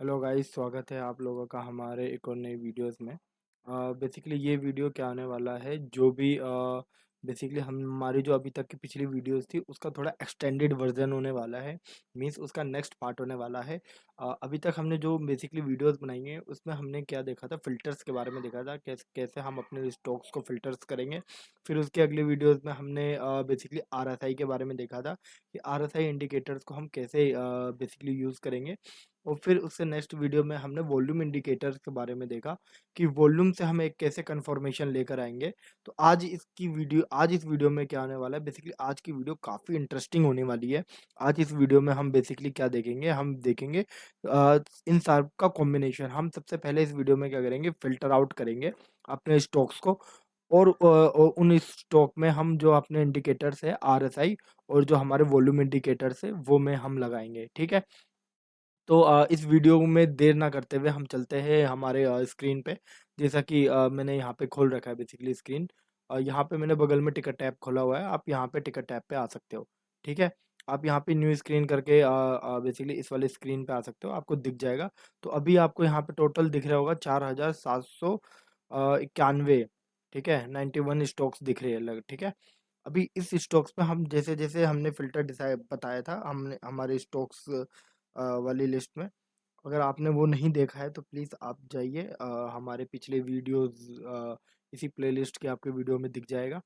Hello guys, स्वागत है आप लोगों का हमारे एक और नई वीडियोस में। बेसिकली ये वीडियो क्या आने वाला है, जो भी बेसिकली हमारी जो अभी तक की पिछली वीडियोस थी उसका थोड़ा एक्सटेंडेड वर्जन होने वाला है। मींस उसका नेक्स्ट पार्ट होने वाला है। अभी तक हमने जो बेसिकली वीडियोस बनाई हैं उसमें हमने क्या देखा था, फ़िल्टर्स के बारे में देखा था, कैसे कैसे हम अपने स्टॉक्स को फ़िल्टर्स करेंगे। फिर उसके अगले वीडियोस में हमने बेसिकली आरएसआई के बारे में देखा था कि आरएसआई इंडिकेटर्स को हम कैसे बेसिकली यूज़ करेंगे। और फिर उससे नेक्स्ट वीडियो में हमने वॉल्यूम इंडिकेटर्स के बारे में देखा कि वॉल्यूम से हम एक कैसे कन्फर्मेशन लेकर आएंगे। तो आज इस वीडियो में क्या आने वाला है, बेसिकली आज की वीडियो काफ़ी इंटरेस्टिंग होने वाली है। आज इस वीडियो में हम बेसिकली क्या देखेंगे, हम देखेंगे इन सब का कॉम्बिनेशन। हम सबसे पहले इस वीडियो में क्या करेंगे, फ़िल्टर आउट करेंगे अपने स्टॉक्स को। और उन स्टॉक में हम जो अपने इंडिकेटर्स है आरएसआई और जो हमारे वॉल्यूम इंडिकेटर्स है वो में हम लगाएंगे। ठीक है। तो इस वीडियो में देर ना करते हुए हम चलते हैं हमारे स्क्रीन पे। जैसा कि मैंने यहाँ पे खोल रखा है बेसिकली स्क्रीन। यहाँ पे मैंने बगल में टिकट टैब खोला हुआ है, आप यहाँ पे टिकट टैब पे आ सकते हो। ठीक है। आप यहाँ पे न्यू स्क्रीन करके बेसिकली इस वाले स्क्रीन पे आ सकते हो, आपको दिख जाएगा। तो अभी आपको यहाँ पे टोटल दिख रहा होगा 4791। ठीक है, 91 स्टॉक्स दिख रहे हैं अलग। ठीक है। अभी इस स्टॉक्स पे हम जैसे जैसे हमने फिल्टर डिसाइड बताया था, हमने हमारे स्टॉक्स वाली लिस्ट में, अगर आपने वो नहीं देखा है तो प्लीज़ आप जाइए। हमारे पिछले वीडियोस इसी प्लेलिस्ट के आपके वीडियो में दिख जाएगा।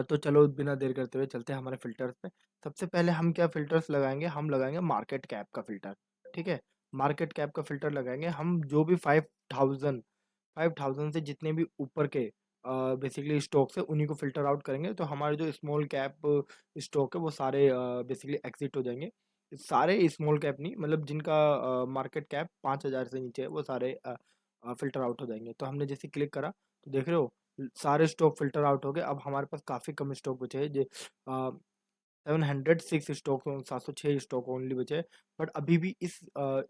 तो चलो बिना देर करते हुए चलते हैं हमारे फ़िल्टर्स पे। सबसे पहले हम क्या फ़िल्टर्स लगाएँगे, हम लगाएँगे मार्केट कैप का फ़िल्टर। ठीक है? मार्केट कैप का फ़िल्टर लगाएँगे हम, जो भी 5000 से जितने भी ऊपर के बेसिकली स्टॉक्स है उन्हीं को फ़िल्टर आउट करेंगे। तो हमारे जो स्मॉल कैप स्टॉक है वो सारे बेसिकली एग्ज़िट हो जाएँगे। सारे स्मॉल कैप नहीं, मतलब जिनका मार्केट कैप 5000 से नीचे है वो सारे फ़िल्टर आउट हो जाएँगे। तो हमने जैसे क्लिक करा तो देख रहे हो सारे स्टॉक फ़िल्टर आउट हो गए। अब हमारे पास काफ़ी कम स्टॉक बचे हैं। 706 स्टॉक 706 स्टॉक ओनली बचे हैं। बट अभी भी इस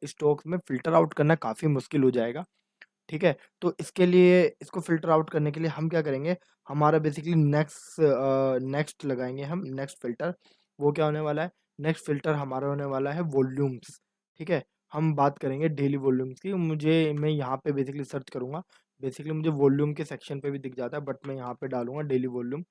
स्टॉक्स में फ़िल्टर आउट करना काफ़ी मुश्किल हो जाएगा। ठीक है? तो इसके लिए इसको फ़िल्टर आउट करने के लिए हम क्या करेंगे, हमारा बेसिकली नेक्स्ट लगाएँगे हम नेक्स्ट फ़िल्टर। वो क्या होने वाला है, नेक्स्ट फ़िल्टर हमारा होने वाला है वॉल्यूम्स। ठीक है? हम बात करेंगे डेली वॉल्यूम्स की। मैं यहाँ पे बेसिकली सर्च करूँगा, बेसिकली मुझे वॉल्यूम के सेक्शन पे भी दिख जाता है, बट मैं यहाँ पे डालूँगा डेली वॉल्यूम।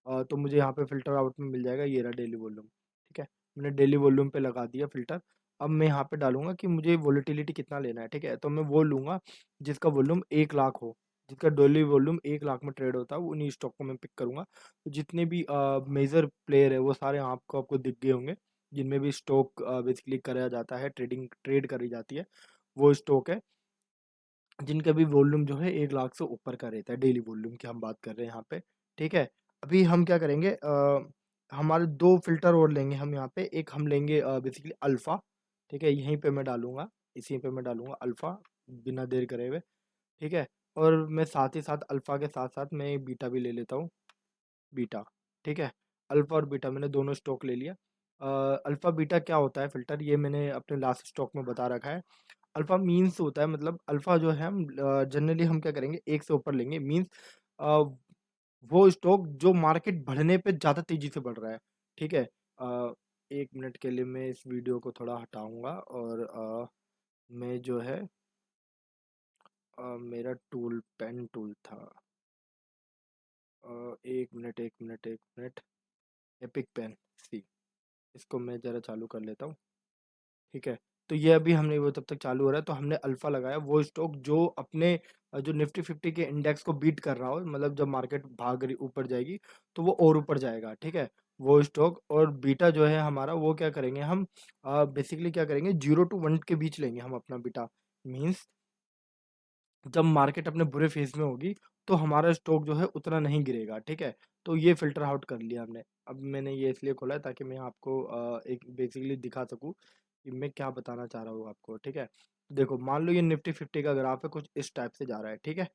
तो मुझे यहाँ पे फ़िल्टर आउट में मिल जाएगा, ये रहा डेली वॉल्यूम। ठीक है? मैंने डेली वॉल्यूम पे लगा दिया फ़िल्टर। अब मैं यहाँ पे डालूँगा कि मुझे वोलेटिलिटी कितना लेना है। ठीक है? तो मैं वो लूँगा जिसका वॉल्यूम 1 लाख हो, जिसका डेली वॉल्यूम 1 लाख में ट्रेड होता है, उन्हीं स्टॉक को मैं पिक करूँगा। तो जितने भी मेजर प्लेयर है वो सारे आपको दिख गए होंगे, जिनमें भी स्टॉक बेसिकली करा जाता है, ट्रेड करी जाती है, वो स्टॉक है जिनका भी वॉल्यूम जो है 1 लाख से ऊपर का रहता है, डेली वॉल्यूम की हम बात कर रहे हैं यहाँ पे। ठीक है? अभी हम क्या करेंगे, हमारे 2 फ़िल्टर और लेंगे हम यहाँ पे। एक हम लेंगे बेसिकली अल्फ़ा। ठीक है? यहीं पे मैं डालूँगा, इसी पे मैं डालूँगा अल्फ़ा, बिना देर करे हुए। ठीक है? और मैं साथ ही साथ अल्फ़ा के साथ-साथ मैं एक बीटा भी ले लेता हूँ, बीटा। ठीक है? अल्फ़ा और बीटा मैंने दोनों स्टॉक ले लिया। अल्फ़ा बीटा क्या होता है फ़िल्टर, ये मैंने अपने लास्ट स्टॉक में बता रखा है। अल्फ़ा मीन्स होता है, मतलब अल्फ़ा जो है हम जनरली हम क्या करेंगे, 1 से ऊपर लेंगे। मीन्स अ, वो स्टॉक जो मार्केट बढ़ने पे ज़्यादा तेज़ी से बढ़ रहा है। ठीक है? 1 मिनट के लिए मैं इस वीडियो को थोड़ा हटाऊँगा और मैं जो है मेरा टूल पेन टूल था। 1 मिनट, एपिक पेन सी, इसको मैं ज़रा चालू कर लेता हूँ। ठीक है? तो ये अभी हमने वो तब तक चालू हो रहा है, तो हमने अल्फ़ा लगाया, वो स्टॉक जो अपने जो निफ्टी 50 के इंडेक्स को बीट कर रहा हो, मतलब जब मार्केट भाग रही ऊपर जाएगी, तो वो और ऊपर जाएगा। ठीक है? वो स्टॉक। और बीटा जो है हमारा, वो क्या करेंगे हम, बेसिकली क्या करेंगे, 0 टू 1 के बीच लेंगे हम अपना बीटा। मीन्स जब मार्केट अपने बुरे फेज़ में होगी, तो हमारा स्टॉक जो है उतना नहीं गिरेगा। ठीक है? तो ये फ़िल्टर आउट कर लिया हमने। अब मैंने ये इसलिए खोला है ताकि मैं आपको एक बेसिकली दिखा सकूँ कि मैं क्या बताना चाह रहा हूँ आपको। ठीक है? देखो, मान लो ये निफ्टी 50 का ग्राफ है, कुछ इस टाइप से जा रहा है। ठीक है?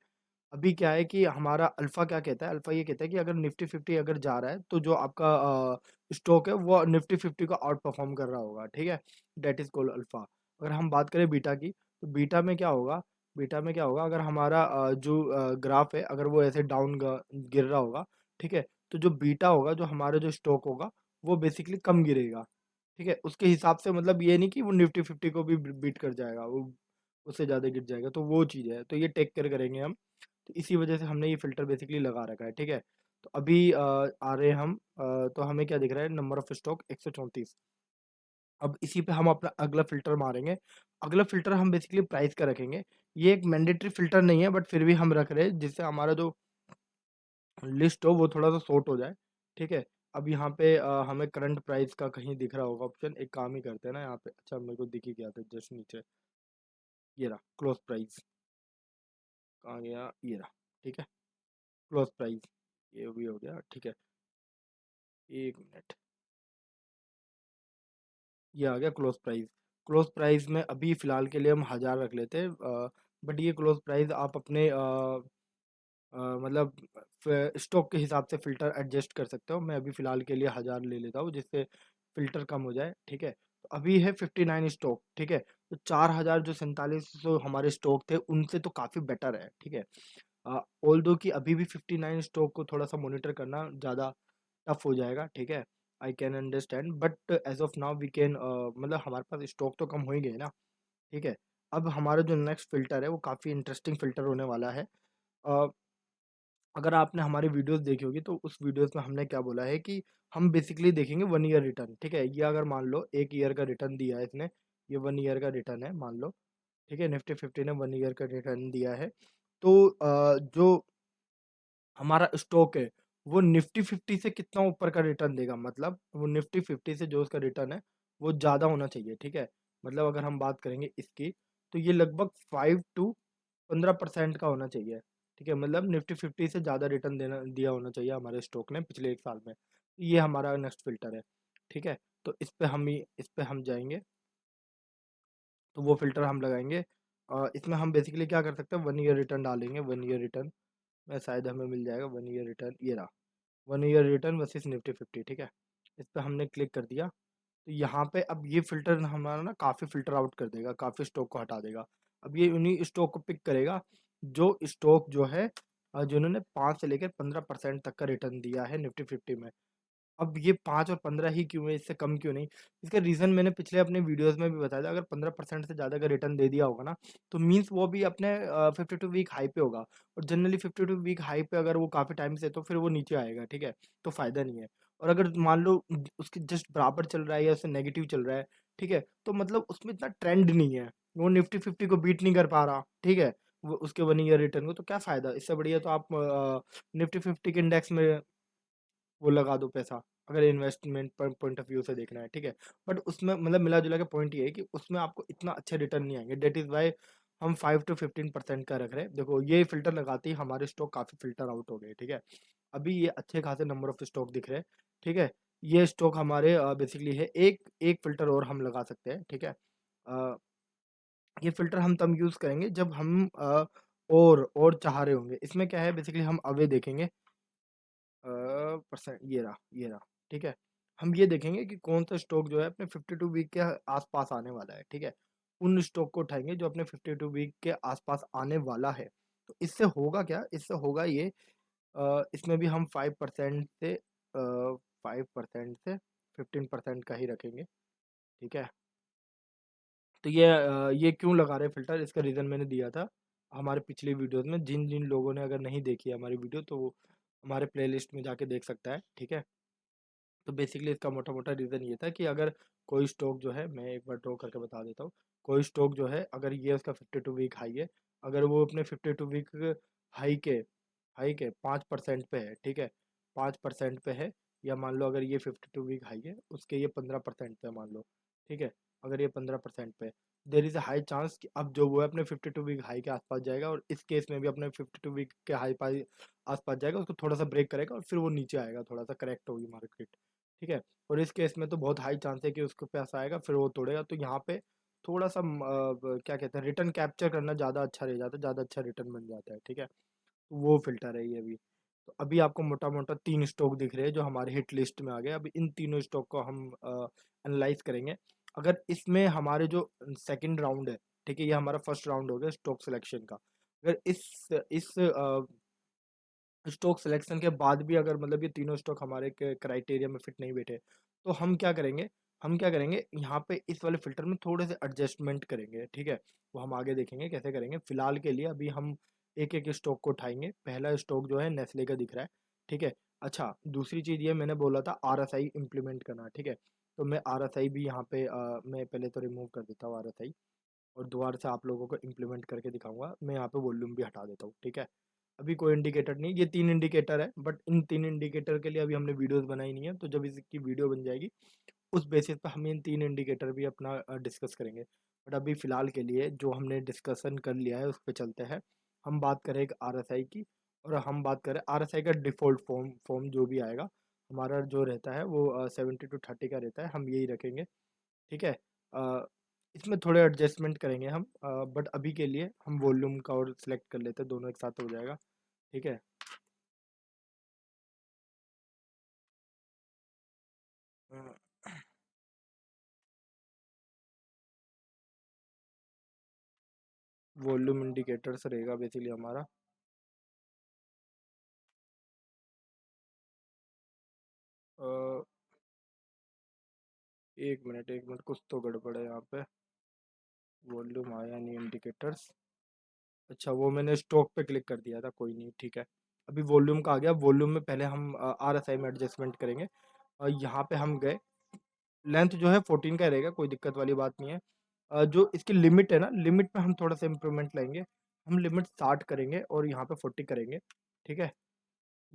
अभी क्या है कि हमारा अल्फ़ा क्या कहता है, अल्फ़ा ये कहता है कि अगर निफ्टी 50 अगर जा रहा है, तो जो आपका स्टॉक है वो निफ्टी 50 को आउट परफ़ॉर्म कर रहा होगा। ठीक है? That is called alpha. अगर हम बात करें बीटा की, तो बीटा में क्या होगा, अगर हमारा जो ग्राफ है, अगर वो ऐसे डाउन गिर रहा होगा। ठीक है? तो जो बीटा होगा, जो हमारा जो स्टॉक होगा, वो बेसिकली कम गिरेगा। ठीक है? उसके हिसाब से मतलब ये नहीं कि वो निफ्टी 50 को भी बीट कर जाएगा, वो उससे ज़्यादा गिर जाएगा, तो वो चीज़ है। तो ये टेक केयर करेंगे हम। तो इसी वजह से हमने ये फ़िल्टर बेसिकली लगा रखा है, ठीक है? तो अभी आ रहे हम तो हमें क्या दिख रहा है, नंबर ऑफ स्टॉक 134। अब इसी पे हम अपना अगला फ़िल्टर मारेंगे। अगला फ़िल्टर हम बेसिकली प्राइस का रखेंगे। ये एक मैंडेटरी फ़िल्टर नहीं है, बट फिर भी हम रख रहे हैं जिससे हमारा जो लिस्ट हो वो थोड़ा-सा शॉर्ट हो जाए, ठीक है? अब यहाँ पे हमें करंट प्राइस का कहीं दिख रहा होगा ऑप्शन, एक काम ही करते हैं ना यहाँ पे, अच्छा मेरे को दिख ही गया था जस्ट नीचे, ये रहा क्लोज़ प्राइस, कहाँ गया? ये रहा, ठीक है? क्लोज़ प्राइस, ये भी हो गया, ठीक है? 1 मिनट, ये आ गया क्लोज़ प्राइस। क्लोज़ प्राइस में अभी फ़िलहाल के लिए हम 1000 रख लेते हैं, बट ये क्लोज़ प्राइस आप अपने मतलब स्टॉक के हिसाब से फ़िल्टर एडजस्ट कर सकते हो। मैं अभी फ़िलहाल के लिए 1000 ले लेता हूँ जिससे फ़िल्टर कम हो जाए, ठीक है? तो अभी है 59 स्टॉक, ठीक है? तो 4000 जो 4700 हमारे स्टॉक थे उनसे तो काफ़ी बेटर है, ठीक है? ऑल्दो कि अभी भी 59 स्टॉक को थोड़ा-सा मॉनिटर करना ज़्यादा टफ हो जाएगा, ठीक है? I can understand, but as of now we can मतलब हमारे पास स्टॉक तो कम हो ही गए ना, ठीक है? अब हमारा जो नेक्स्ट फ़िल्टर है वो काफ़ी इंटरेस्टिंग फ़िल्टर होने वाला है। अ अगर आपने हमारी वीडियोस देखी होगी तो उस वीडियोस में हमने क्या बोला है कि हम बेसिकली देखेंगे 1 ईयर रिटर्न, ठीक है? ये अगर मान लो 1 ईयर का रिटर्न दिया है इसने, ये 1 ईयर का रिटर्न है मान लो, ठीक है? निफ्टी 50 ने 1 ईयर का रिटर्न दिया है। तो जो हमारा स्टॉक है, वो निफ्टी 50 से कितना ऊपर का रिटर्न देगा, मतलब वो निफ्टी 50 से जो उसका रिटर्न है, वो ज़्यादा होना चाहिए, ठीक है? मतलब अगर हम बात करेंगे इसकी, तो ये लगभग 5 टू 15% का होना चाहिए, ठीक है? मतलब निफ्टी 50 से ज़्यादा रिटर्न देना दिया होना चाहिए हमारे स्टॉक ने पिछले 1 साल में। ये हमारा नेक्स्ट फ़िल्टर है, ठीक है? तो इस पे हम जाएँगे, तो वो फ़िल्टर हम लगाएँगे। इसमें हम बेसिकली क्या कर सकते हैं, 1 ईयर रिटर्न डालेंगे, 1 ईयर रिटर्न में शायद हमें मिल जाएगा 1 ईयर रिटर्न, ये रहा। 1 ईयर रिटर्न वर्सेस निफ्टी 50, ठीक है? इस पे हमने क्लिक कर दिया, तो यहाँ पे अब ये फ़िल्टर हमारा ना काफ़ी फ़िल्टर आउट कर देगा, काफ़ी स्टॉक को हटा देगा। अब ये उन्हीं स्टॉक को पिक करेगा, जो स्टॉक जो है जिन्होंने 5 से लेकर 15% तक का रिटर्न दिया है निफ्टी 50 में। अब ये 5 और 15 ही क्यों है, इससे कम क्यों नहीं? इसका रीज़न मैंने पिछले अपने वीडियोज़ में भी बताया था, अगर 15% से ज़्यादा का रिटर्न दे दिया होगा ना, तो मीन्स वो भी अपने 52 वीक हाई पे होगा, और जनरली 52 वीक हाई पे अगर वो काफ़ी टाइम से है, तो फिर वो नीचे आएगा, ठीक है? तो फ़ायदा नहीं है। और अगर मान लो उसके जस्ट बराबर चल रहा है या उससे नेगेटिव चल रहा है, ठीक है? तो मतलब उसमें इतना ट्रेंड नहीं है, वो निफ्टी 50 को बीट नहीं कर पा रहा, ठीक है? वो उसके 1 ईयर रिटर्न को, तो क्या फ़ायदा? इससे बढ़िया तो आप निफ्टी 50 के इंडेक्स में वो लगा दो पैसा, अगर इन्वेस्टमेंट पॉइंट ऑफ व्यू से देखना है, ठीक है? बट उसमें मतलब मिला-जुला के पॉइंट ये है कि उसमें आपको इतना अच्छे रिटर्न नहीं आएँगे, दैट इज़ व्हाई हम 5 टू 15% का रख रहे हैं। देखो ये फ़िल्टर लगाते ही हमारे स्टॉक काफ़ी फ़िल्टर आउट हो गए, ठीक है? अभी ये अच्छे खासे नंबर ऑफ स्टॉक दिख रहे हैं, ठीक है? ये स्टॉक हमारे बेसिकली है, एक एक फ़िल्टर और हम लगा सकते हैं, ठीक है? अ, ये फ़िल्टर हम तब यूज़ करेंगे जब हम और चाह रहे होंगे। इसमें क्या है, बेसिकली हम अवे देखेंगे, परसेंट, ये रहा, ठीक है? हम ये देखेंगे कि कौन-सा स्टॉक जो है अपने 52 वीक के आस-पास आने वाला है, ठीक है? उन स्टॉक को उठाएँगे जो अपने 52 वीक के आस-पास आने वाला है। तो इससे होगा क्या? इससे होगा ये, इसमें भी हम 5% से 5% से 15% का ही रखेंगे, ठीक है? तो ये क्यों लगा रहे हैं फ़िल्टर, इसका रीज़न मैंने दिया था हमारे पिछली वीडियोज़ में। जिन-जिन लोगों ने अगर नहीं देखी है हमारी वीडियो, तो वो हमारे प्लेलिस्ट में जाके देख सकता है, ठीक है? तो बेसिकली इसका मोटा-मोटा रीज़न ये था कि अगर कोई स्टॉक जो है, मैं एक बार ड्रॉ करके बता देता हूँ। कोई स्टॉक जो है अगर ये उसका 52 वीक हाई है, अगर वो अपने 52 वीक हाई के हाई के 5% पे है, ठीक है? 5% पे है, या मान लो अगर ये 52 वीक हाई है, उसके ये 15% पे है मान लो, ठीक है? अगर ये 15% पे है, there is a high chance कि अब जो वो है अपने 52 वीक हाई के आस-पास जाएगा, और इस केस में भी अपने 52 वीक के हाई पाई आस-पास जाएगा, उसको थोड़ा-सा ब्रेक करेगा और फिर वो नीचे आएगा, थोड़ा-सा करेक्ट होगी मार्केट, ठीक है? और इस केस में तो बहुत हाई चांस है कि उसके पास आएगा, फिर वो तोड़ेगा, तो यहाँ पे थोड़ा-सा क्या कहते हैं, रिटर्न कैप्चर करना ज़्यादा अच्छा रह जाता है, ज़्यादा अच्छा रिटर्न बन जाता है, ठीक है? तो वो फ़िल्टर है ये भी। तो अभी आपको मोटा-मोटा 3 स्टॉक दिख रहे हैं जो हमारे हिट लिस्ट में आ गए। अभी इन तीनों स्टॉक को हम एनालाइज़ करेंगे। अगर इसमें हमारे जो सेकंड राउंड है, ठीक है? ये हमारा फर्स्ट राउंड हो गया स्टॉक सिलेक्शन का। अगर इस स्टॉक सिलेक्शन के बाद भी अगर मतलब ये तीनों स्टॉक हमारे क्राइटेरिया में फिट नहीं बैठे, तो हम क्या करेंगे, हम क्या करेंगे यहाँ पे इस वाले फ़िल्टर में थोड़े से एडजस्टमेंट करेंगे, ठीक है? वो हम आगे देखेंगे कैसे करेंगे। फ़िलहाल के लिए अभी हम एक-एक स्टॉक को उठाएँगे। पहला स्टॉक जो है नेस्ले का दिख रहा है, ठीक है? अच्छा, दूसरी चीज़ ये मैंने बोला था आरएसआई इम्प्लीमेंट करना, ठीक है? तो मैं आरएसआई भी यहाँ पे मैं पहले तो रिमूव कर देता हूँ आरएसआई और दोबारा से आप लोगों को इम्प्लीमेंट करके दिखाऊँगा। मैं यहाँ पे वॉल्यूम भी हटा देता हूँ, ठीक है? अभी कोई इंडिकेटर नहीं, ये 3 इंडिकेटर है, बट इन 3 इंडिकेटर के लिए अभी हमने वीडियोज़ बनाई नहीं है, तो जब इसकी वीडियो बन जाएगी उस बेसिस पे हम इन 3 इंडिकेटर भी अपना डिस्कस करेंगे। बट अभी फ़िलहाल के लिए जो हमने डिस्कशन कर लिया है उस पे चलते हैं। हम बात करें एक आरएसआई की और हम बात करें आरएसआई का डिफ़ॉल्ट फ़ॉर्म फ़ॉर्म जो भी आएगा, हमारा जो रहता है वो 70 टू 30 का रहता है, हम यही रखेंगे, ठीक है? अ, इसमें थोड़े एडजस्टमेंट करेंगे हम बट अभी के लिए हम वॉल्यूम का और सिलेक्ट कर लेते हैं, दोनों एक साथ हो जाएगा, ठीक है? अ, वॉल्यूम इंडिकेटर्स रहेगा बेसिकली हमारा। 1 मिनट कुछ तो गड़बड़ है यहाँ पे। वॉल्यूम आया नहीं इंडिकेटर्स। अच्छा वो मैंने स्टॉक पे क्लिक कर दिया था, कोई नहीं, ठीक है। अभी वॉल्यूम का आ गया। वॉल्यूम में पहले हम आरएसआई में एडजस्टमेंट करेंगे और यहाँ पे हम गए। लेंथ जो है 14 का रहेगा, कोई दिक्कत वाली बात नहीं है। जो इसकी लिमिट है ना, लिमिट में हम थोड़ा सा इम्प्रूवमेंट लाएंगे। हम लिमिट 60 करेंगे और यहाँ पे 40 करेंगे, ठीक है।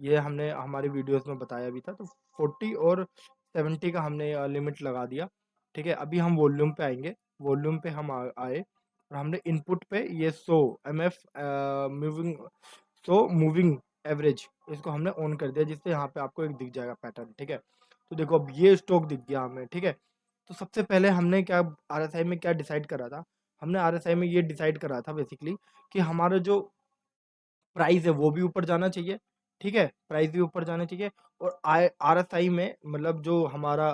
ये हमने हमारी वीडियोस में बताया भी था, तो 40 और 70 का हमने लिमिट लगा दिया, ठीक है। अभी हम वॉल्यूम पे आएंगे। वॉल्यूम पे हम आए और हमने इनपुट पे ये M F moving moving average इसको हमने ऑन कर दिया, जिससे यहाँ पे आपको एक दिख जाएगा पैटर्न, ठीक है। तो देखो अब ये स्टॉक दिख गया हमें, ठीक है। तो सबसे पहले हमने क्या आरएसआई में क्या डिसाइड करा था, हमने आरएसआई में ये डिसाइड करा था बेसिकली कि हमारा जो प्राइस है वो भी ऊपर जाना चाहिए, ठीक है? प्राइस भी ऊपर जाना चाहिए और आई आरएसआई में मतलब जो हमारा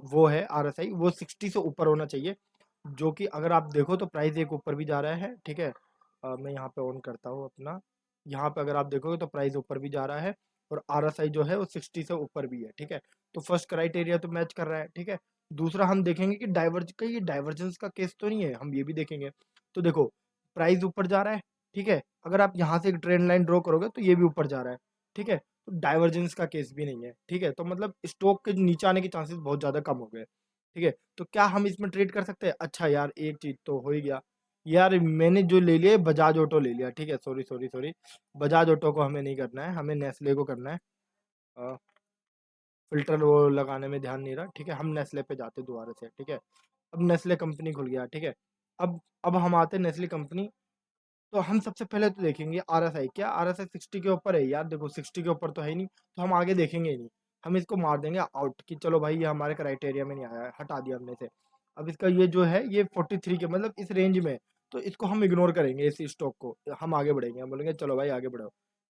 वो है आरएसआई वो 60 से ऊपर होना चाहिए, जो कि अगर आप देखो तो प्राइस एक ऊपर भी जा रहा है, ठीक है? मैं यहाँ पे ऑन करता हूँ अपना, यहाँ पे अगर आप देखोगे तो प्राइस ऊपर भी जा रहा है और आरएसआई जो है वो 60 से ऊपर भी है, ठीक है? तो फर्स्ट क्राइटेरिया तो मैच कर रहा है, ठीक है? दूसरा हम देखेंगे कि ये डाइवर्जेंस का केस तो नहीं है, हम ये भी देखेंगे। तो देखो प्राइस ऊपर जा रहा है, ठीक है? अगर आप यहाँ से एक ट्रेंड लाइन ड्रॉ करोगे तो ये भी ऊपर जा रहा है, ठीक है? तो डाइवर्जेंस का केस भी नहीं है, ठीक है? तो मतलब स्टॉक के नीचे आने के चांसेस बहुत ज़्यादा कम हो गए, ठीक है? तो क्या हम इसमें ट्रेड कर सकते हैं? अच्छा यार एक चीज़ तो हो ही गया, यार मैंने जो ले लिया बजाज ऑटो ले लिया, ठीक है? सॉरी बजाज ऑटो को हमें नहीं करना है, हमें नेस्ले को करना है। अ, फ़िल्टर वो लगाने में ध्यान नहीं रहा, ठीक है? हम नेस्ले पे जाते हैं दोबारा से, ठीक है? अब नेस्ले कंपनी खुल गया, ठीक है? अब हम आते हैं नेस्ले कंपनी। तो हम सबसे पहले तो देखेंगे आरएसआई, क्या आरएसआई 60 के ऊपर है? यार देखो 60 के ऊपर तो है ही नहीं, तो हम आगे देखेंगे ही नहीं। हम इसको मार देंगे आउट कि चलो भाई ये हमारे क्राइटेरिया में नहीं आया है, हटा दिया हमने से। अब इसका ये जो है ये 43 के मतलब इस रेंज में है, तो इसको हम इग्नोर करेंगे इस स्टॉक को। हम आगे बढ़ेंगे, हम बोलेंगे चलो भाई आगे बढ़ो,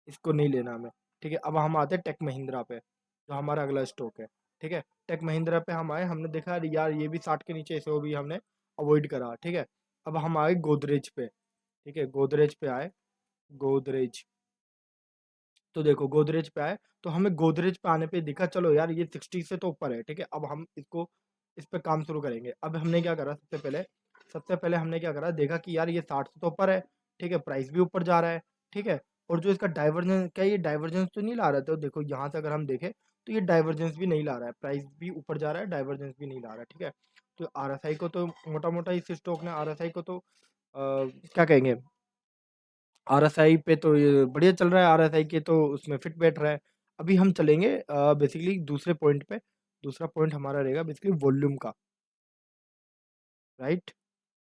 इसको नहीं लेना हमें, ठीक है। अब हम आते हैं टेक महिंद्रा पे, जो हमारा अगला स्टॉक है, ठीक है। टेक महिंद्रा पे हम आए, हमने देखा यार ये भी 60 के नीचे, इसे वो भी हमने अवॉइड करा, ठीक है। अब हम आए गोदरेज पे, ठीक है, गोदरेज पे आए। गोदरेज, तो देखो गोदरेज पे आए, तो हमें गोदरेज पे आने पे दिखा चलो यार ये 60 से तो ऊपर है, ठीक है। अब हम इसको इस पे काम शुरू करेंगे। अब हमने क्या करा, सबसे पहले हमने क्या करा, देखा कि यार ये 60 से तो ऊपर है, ठीक है, प्राइस भी ऊपर जा रहा है, ठीक है। और जो इसका डाइवर्जेंस, क्या ये डाइवर्जेंस तो नहीं ला रहा? तो देखो यहाँ से अगर हम देखें तो ये डाइवर्जेंस भी नहीं ला रहा है, प्राइस भी ऊपर जा रहा है, डाइवर्जेंस भी नहीं ला रहा है, ठीक है। तो आरएसआई को तो मोटा मोटा इस स्टॉक ने आरएसआई को तो क्या कहेंगे, आरएसआई पे तो ये बढ़िया चल रहा है, आरएसआई के तो उसमें फिट बैठ रहा है। अभी हम चलेंगे बेसिकली दूसरे पॉइंट पे। दूसरा पॉइंट हमारा रहेगा बेसिकली वॉल्यूम का, राइट?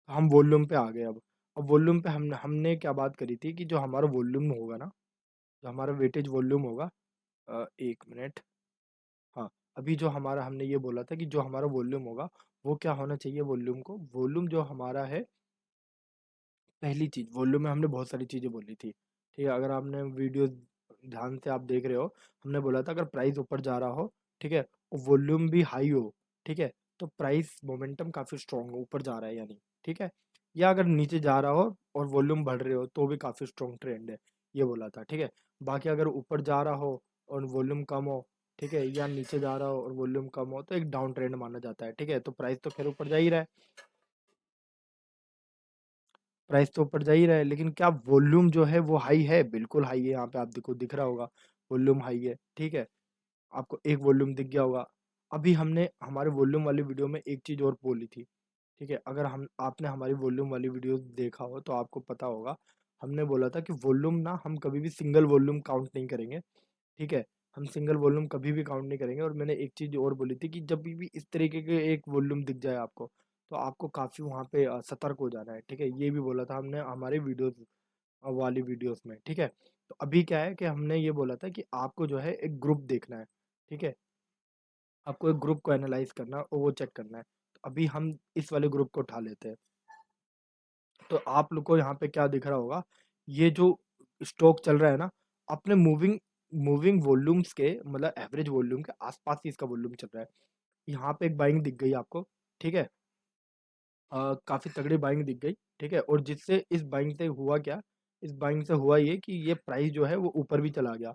हम वॉल्यूम पे आ गए अब। अब वॉल्यूम पे हमने क्या बात करी थी कि जो हमारा वॉल्यूम होगा ना, जो हमारा वेटेज वॉल्यूम होगा 1 मिनट, हाँ, अभी जो हमारा हमने ये बोला था कि जो हमारा वॉल्यूम होगा, वो क्या होना चाहिए वॉल्यूम को? वॉल्यूम जो हमारा है, पहली चीज़ वॉल्यूम में हमने बहुत सारी चीज़ें बोली थी, ठीक है? अगर आपने वीडियो ध्यान से आप देख रहे हो, हमने बोला था अगर प्राइस ऊपर जा रहा हो, ठीक है? वॉल्यूम भी हाई हो, ठीक है? तो प्राइस मोमेंटम काफ़ी स्ट्रॉन्ग हो, ऊपर जा रहा है यानी, ठीक है? या अगर नीचे जा रहा हो और वॉल्यूम बढ़ रहे हो तो भी काफ़ी स्ट्रॉन्ग ट्रेंड है, ये बोला था, ठीक है? बाकी अगर ऊपर जा रहा हो और वॉल्यूम कम हो ठीक है? या नीचे जा रहा हो और वॉल्यूम कम हो तो एक डाउन ट्रेंड माना जाता है, ठीक है? तो प्राइस तो ख़ैर ऊपर जा ही रहा है, प्राइस तो ऊपर जा ही रहा है, लेकिन क्या वॉल्यूम जो है वो हाई है? बिल्कुल हाई है, यहाँ पे आप देखो दिख रहा होगा, वॉल्यूम हाई है, ठीक है? आपको एक वॉल्यूम दिख गया होगा। अभी हमने हमारे वॉल्यूम वाली वीडियो में एक चीज़ और बोली थी, ठीक है? अगर हम आपने हमारी वॉल्यूम वाली वीडियो देखा हो तो आपको पता होगा, हमने बोला था कि वॉल्यूम ना हम कभी भी सिंगल वॉल्यूम काउंट नहीं करेंगे, ठीक है? हम सिंगल वॉल्यूम कभी भी काउंट नहीं करेंगे और मैंने एक चीज़ और बोली थी कि जब भी इस तरीके के एक वॉल्यूम दिख जाए आपको, तो आपको काफ़ी वहाँ पे सतर्क हो जाना है, ठीक है? ये भी बोला था हमने हमारे वीडियोज़ वाली वीडियोज़ में, ठीक है? तो अभी क्या है कि हमने ये बोला था कि आपको जो है एक ग्रुप देखना है, ठीक है? आपको एक ग्रुप को एनालाइज़ करना है और वो चेक करना है। तो अभी हम इस वाले ग्रुप को उठा लेते हैं। तो आप लोग को यहाँ पे क्या दिख रहा होगा, ये जो स्टॉक चल रहा है ना, अपने मूविंग मूविंग वॉल्यूम्स के मतलब एवरेज वॉल्यूम के आस-पास ही इसका वॉल्यूम चल रहा है। यहाँ पे एक बाइंग दिख गई आपको, ठीक है? काफ़ी तगड़ी बाइंग दिख गई, ठीक है? और जिससे इस बाइंग से हुआ क्या, इस बाइंग से हुआ ये कि ये प्राइस जो है वो ऊपर भी चला गया,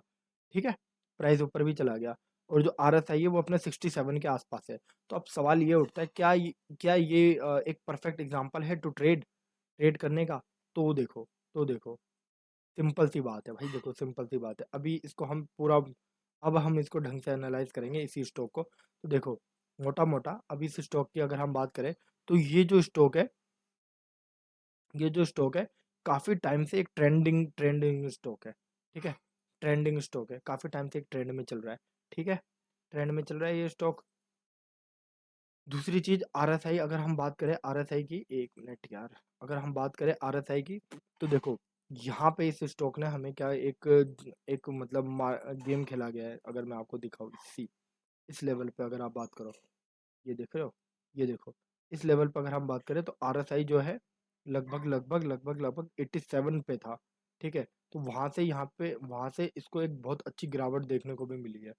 ठीक है? प्राइस ऊपर भी चला गया और जो आरएसआई है वो अपने 67 के आस-पास है। तो अब सवाल ये उठता है क्या ये एक परफेक्ट एग्ज़ाम्पल है टू ट्रेड ट्रेड करने का? तो देखो, सिंपल सी बात है भाई देखो सिंपल सी बात है। अभी इसको हम पूरा अब हम इसको ढंग से एनालाइज़ करेंगे इसी स्टॉक को। तो देखो, मोटा-मोटा अभी इस स्टॉक की अगर हम बात करें, तो ये जो स्टॉक है, काफ़ी टाइम से एक ट्रेंडिंग ट्रेंडिंग स्टॉक है, ठीक है? ट्रेंडिंग स्टॉक है, काफ़ी टाइम से एक ट्रेंड में चल रहा है, ठीक है? ट्रेंड में चल रहा है ये स्टॉक। दूसरी चीज़ आरएसआई अगर हम बात करें आरएसआई की 1 मिनट यार, अगर हम बात करें आरएसआई की, तो देखो, यहाँ पे इस स्टॉक ने हमें क्या एक मतलब गेम खेला गया है, अगर मैं आपको दिखाऊँ इस लेवल पे अगर आप बात करो, ये देख रहे हो? ये देखो, इस लेवल पे अगर हम बात करें तो आरएसआई जो है लगभग 87 पे था, ठीक है? तो वहाँ से इसको एक बहुत अच्छी गिरावट देखने को भी मिली है,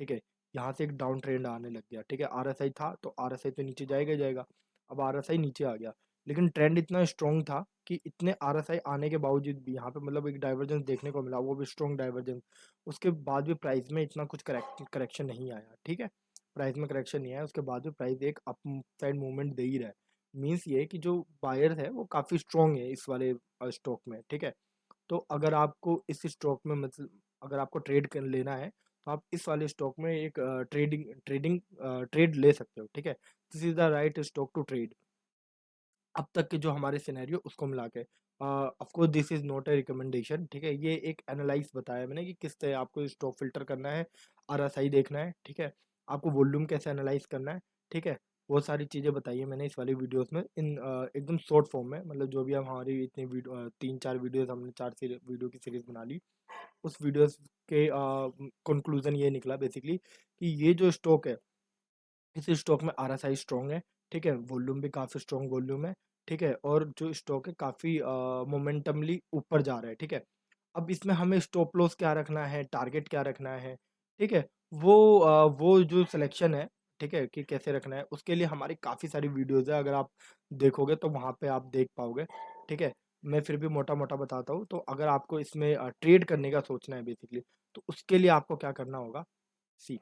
ठीक है? यहाँ से एक डाउन ट्रेंड आने लग गया, ठीक है? आरएसआई था तो आरएसआई तो नीचे जाएगा ही जाएगा। अब आरएसआई नीचे आ गया, लेकिन ट्रेंड इतना स्ट्रॉन्ग था कि इतने आरएसआई आने के बावजूद भी यहाँ पे मतलब एक डाइवर्जेंस देखने को मिला, वो भी स्ट्रॉन्ग डाइवर्जेंस। उसके बाद भी प्राइस में इतना कुछ करेक्शन नहीं आया, ठीक है? प्राइस में करेक्शन नहीं आया, उसके बाद भी प्राइस एक अप साइड मूवमेंट दे ही रहा है। मीन्स ये है कि जो बायर्स है वो काफ़ी स्ट्रॉन्ग है इस वाले स्टॉक में, ठीक है? तो अगर आपको इस स्टॉक में मतलब अगर आपको ट्रेड कर लेना है, तो आप इस वाले स्टॉक में एक ट्रेड ले सकते हो, ठीक है? This is the right stock to trade. अब तक के जो हमारे सिनेरियो उसको मिला के of course this is not a recommendation, ठीक है? ये एक एनालाइज़ बताया मैंने कि किस तरह आपको स्टॉक फ़िल्टर करना है, आरएसआई देखना है, ठीक है? आपको वॉल्यूम कैसे एनालाइज़ करना है, ठीक है? वो सारी चीज़ें बताई है मैंने इस वाली वीडियोज़ में एकदम शॉर्ट फॉर्म में मतलब जो भी हम हमारी इतनी 3-4 वीडियोज़ हमने 4 वीडियो की सीरीज़ बना ली। उस वीडियोज़ के कंक्लूज़न ये निकला बेसिकली कि ये जो स्टॉक है इस स्टॉक में आरएसआई स्ट्रॉन्ग है, ठीक है? वॉल्यूम भी काफ़ी स्ट्रॉन्ग वॉल्यूम है, ठीक है? और जो स्टॉक है काफ़ी मोमेंटमली ऊपर जा रहा है, ठीक है? अब इसमें हमें स्टॉप लॉस क्या रखना है, टारगेट क्या रखना है, ठीक है? वो जो सिलेक्शन है, ठीक है? कि कैसे रखना है, उसके लिए हमारी काफ़ी सारी वीडियोज़ है, अगर आप देखोगे तो वहाँ पे आप देख पाओगे, ठीक है? मैं फिर भी मोटा-मोटा बताता हूँ, तो अगर आपको इसमें ट्रेड करने का सोचना है बेसिकली, तो उसके लिए आपको क्या करना होगा सी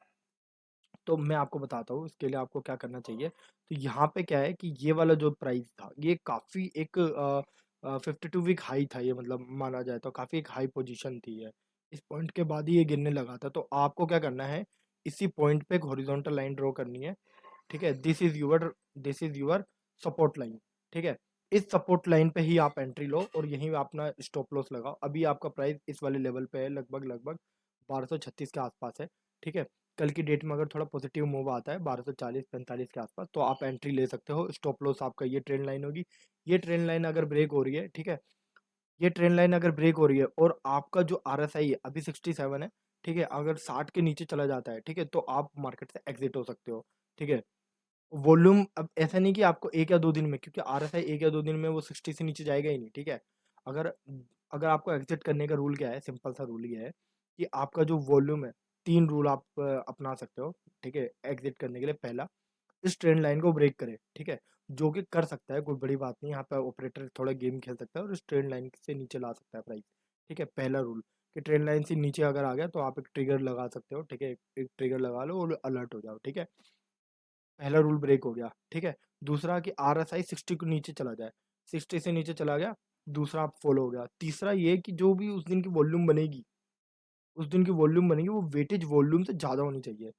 तो मैं आपको बताता हूँ इसके लिए आपको क्या करना चाहिए। तो यहाँ पे क्या है कि ये वाला जो प्राइस था ये काफ़ी एक 52 वीक हाई था ये मतलब माना जाए तो काफ़ी एक हाई पोजीशन थी ये। इस पॉइंट के बाद ही ये गिरने लगा था। तो आपको क्या करना है इसी पॉइंट पे एक हॉरिजॉन्टल लाइन ड्रॉ करनी है। ठीक है? This is your support line. ठीक है? इस सपोर्ट लाइन पे ही आप एंट्री लो और यहीं अपना स्टॉप लॉस लगाओ। अभी आपका प्राइस इस वाले लेवल पे है लगभग 1236 के आसपास है। ठीक है? कल की डेट में अगर थोड़ा पॉजिटिव मूव आता है 1240-45 के आसपास तो आप एंट्री ले सकते हो। स्टॉप लॉस आपका ये ट्रेंड लाइन होगी। ये ट्रेंड लाइन अगर ब्रेक हो रही है, ठीक है? ये ट्रेंड लाइन अगर ब्रेक हो रही है और आपका जो आरएसआई है अभी 67 है, ठीक है? अगर 60 के नीचे चला जाता है, ठीक है? तो आप मार्केट से एग्ज़िट हो सकते हो, ठीक है? वॉल्यूम अब ऐसा नहीं कि आपको 1 या 2 दिन में क्योंकि आरएसआई 1 या 2 दिन में वो 60 से नीचे जाएगा ही नहीं, ठीक है? अगर अगर आपको एग्ज़िट करने का रूल क्या है, सिंपल सा रूल ये है कि आपका जो वॉल्यूम है, 3 रूल आप अपना सकते हो, ठीक है? एग्ज़िट करने के लिए पहला, इस ट्रेंड लाइन को ब्रेक करे, ठीक है? जो कि कर सकता है, कोई बड़ी बात नहीं, यहाँ पे ऑपरेटर थोड़ा गेम खेल सकता है और इस ट्रेंड लाइन से नीचे ला सकता है प्राइस, ठीक है? पहला रूल कि ट्रेंड लाइन से नीचे अगर आ गया तो आप एक ट्रिगर लगा सकते हो, ठीक है? एक ट्रिगर लगा लो और अलर्ट हो जाओ, ठीक है? पहला रूल ब्रेक हो गया, ठीक है? दूसरा कि आरएसआई 60 के नीचे चला जाए, 60 से नीचे चला गया, दूसरा आप फॉलो हो गया। तीसरा ये कि जो भी उस दिन की वॉल्यूम बनेगी, उस दिन की वॉल्यूम बनेगी वो वेटेज वॉल्यूम से ज़्यादा होनी चाहिए।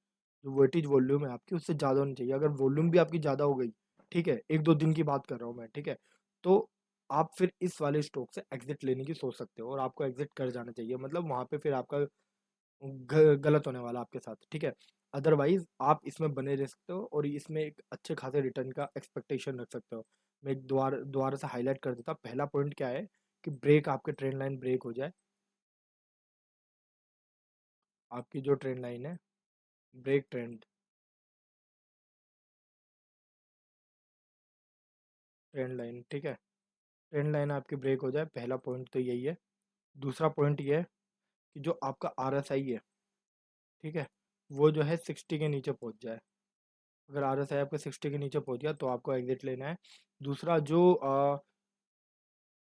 जो वेटेज वॉल्यूम है आपकी उससे ज़्यादा होनी चाहिए। अगर वॉल्यूम भी आपकी ज़्यादा हो गई, ठीक है? 1-2 दिन की बात कर रहा हूँ मैं, ठीक है? तो आप फिर इस वाले स्टॉक से एग्ज़िट लेने की सोच सकते हो और आपको एग्ज़िट कर जाना चाहिए। मतलब वहाँ पे फिर आपका गलत होने वाला आपके साथ, ठीक है? अदरवाइज आप इसमें बने रह सकते हो और इसमें एक अच्छे खासे रिटर्न का एक्सपेक्टेशन रख सकते हो। मैं एक दोबारा दोबारा से हाईलाइट कर देता हूँ। पहला पॉइंट क्या है कि ब्रेक, आपके ट्रेंड लाइन ब्रेक हो जाए, आपकी जो ट्रेंड लाइन है ब्रेक, ट्रेंड लाइन, ठीक है? ट्रेंड लाइन आपकी ब्रेक हो जाए, पहला पॉइंट तो यही है। दूसरा पॉइंट ये है कि जो आपका आरएसआई है, ठीक है, वो जो है 60 के नीचे पहुंच जाए। अगर आरएसआई आपके 60 के नीचे पहुंच गया तो आपको एग्जिट लेना है। दूसरा जो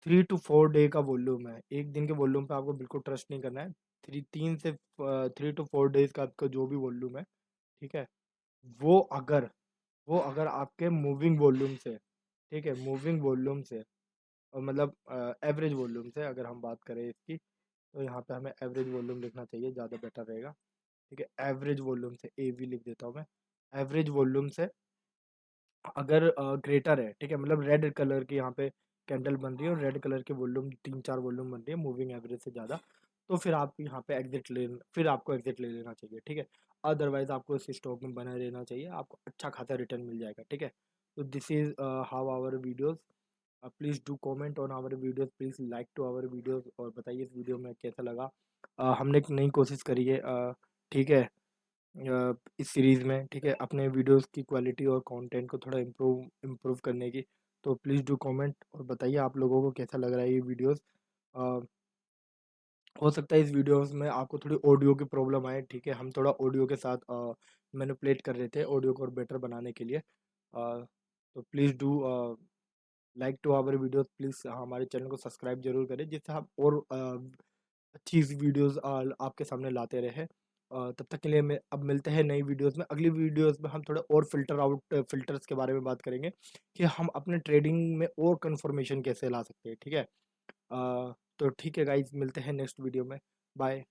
3 to 4 डे का वॉल्यूम है, एक दिन के वॉल्यूम पे आपको बिल्कुल ट्रस्ट नहीं करना है। 3 से 4 डेज का आपका जो भी वॉल्यूम है, ठीक है, वो अगर आपके मूविंग वॉल्यूम से, ठीक है, मूविंग वॉल्यूम से और मतलब एवरेज वॉल्यूम से अगर हम बात करें इसकी, तो यहाँ पे हमें एवरेज वॉल्यूम लिखना चाहिए, ज़्यादा बेटर रहेगा, ठीक है? एवरेज वॉल्यूम से ए वी लिख देता हूँ मैं। एवरेज वॉल्यूम से अगर ग्रेटर है, ठीक है, मतलब रेड कलर की यहाँ पे कैंडल बन रही है और रेड कलर की वॉल्यूम 3-4 वॉल्यूम बन रही है मूविंग एवरेज से ज़्यादा, तो फिर आप यहाँ पे फिर आपको एग्जिट ले लेना चाहिए, ठीक है? अदरवाइज आपको इस स्टॉक में बना रहना चाहिए, आपको अच्छा खासा रिटर्न मिल जाएगा, ठीक है? तो this is how our videos. Please do comment on our videos, please like to our videos और बताइए इस वीडियो में कैसा लगा। हमने एक नई कोशिश करी है, ठीक है, इस सीरीज़ में, ठीक है, अपने वीडियोस की क्वालिटी और कंटेंट को थोड़ा इम्प्रूव करने की। तो प्लीज़ डू कमेंट और बताइए आप लोगों को कैसा लग रहा है ये वीडियोस। हो सकता है इस वीडियोस में आपको थोड़ी ऑडियो की प्रॉब्लम आए, ठीक है? हम थोड़ा ऑडियो के साथ मैनिपुलेट कर रहे थे ऑडियो को और बेटर बनाने के लिए। तो please do like to our videos, please हमारे चैनल को सब्सक्राइब जरूर करें जिससे हम और अच्छी वीडियोस आपके सामने लाते रहे। तब तक के लिए मैं अब मिलते हैं नई वीडियोस में। अगली वीडियोस में हम थोड़ा और फिल्टर्स के बारे में बात करेंगे कि हम अपने ट्रेडिंग में और कंफर्मेशन कैसे ला सकते हैं, ठीक है? तो ठीक है गाइज, मिलते हैं नेक्स्ट वीडियो में। बाय।